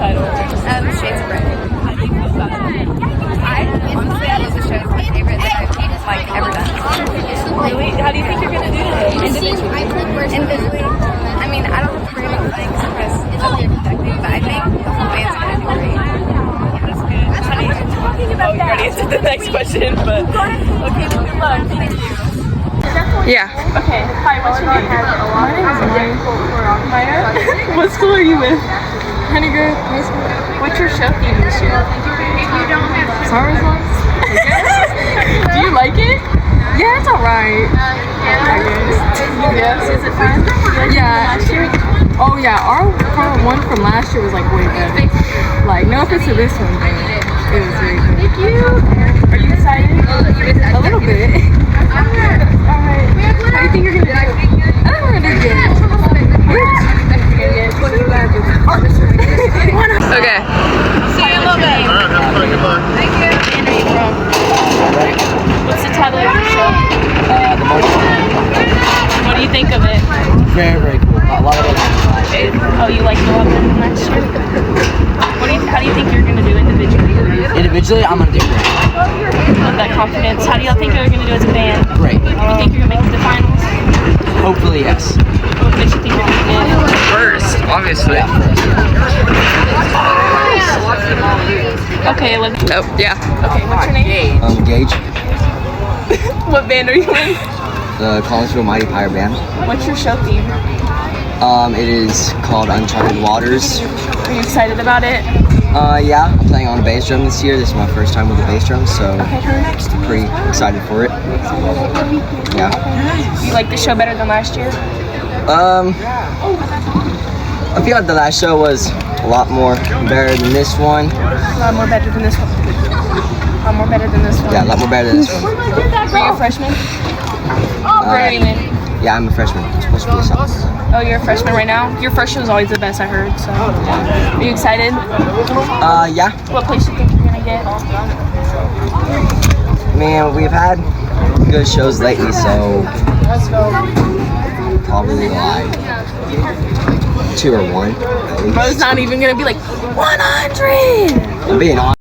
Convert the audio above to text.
title? Shades of Grey. How do you feel about it? Honestly, I love the show. It's my favorite that I've ever done. Really? How do you think you're gonna do today? Individually, I mean, I don't have to worry about things because I'm here protecting, but I think the whole band's gonna do great. That's good. How do you talking about you already answered the next question, but okay, well, good luck. Thank you. Yeah. Okay. Hi, what's your name? My name is Maya. Maya? What school are you with? Honeygrove High School. What's your show theme this year? Summer songs? Do you like it? Yeah, it's alright. I guess. Yes. Is it fun? Yeah. Last year? Oh yeah, our one from last year was like way better. Like no offense to this one, but it was really good. Thank you. Are you excited? A little bit. Alright. How do you think you're gonna do? I think we're gonna do good. Okay. See you in a little bit. Thank you. Where are you from? What's the title of your show? The March. What do you think of it? Very, very cool. A lot of it. Oh, you like it a lot better than last year? How do you think you're gonna do individually? Individually, I'm gonna do great. With that confidence. How do y'all think you're gonna do as a band? Great. Do you think you're gonna make it to the finals? Hopefully, yes. What makes you think you're gonna do? First, obviously. Okay, Olivia. Nope. Yeah. Okay, what's your name? Gage, What band are you in? the Collisnville Mighty Pirate Band. What's your show theme? It is called Uncharted Waters. Are you excited about it? Yeah, I'm playing on the bass drum this year. This is my first time with the bass drum, so pretty excited for it. Yeah. You like the show better than last year? I feel like the last show was a lot more better than this one. A lot more better than this one. A lot more better than this one. Yeah, a lot more better than this one. Are you a freshman? Where are you in? Yeah, I'm a freshman. I'm supposed to be a sophomore. Oh, you're a freshman right now? Your first show is always the best, I heard, so. Are you excited? Yeah. What place do you think you're gonna get? Man, we've had good shows lately, so probably like 2 or 1. Bro's not even gonna be like 100! I'm being honest.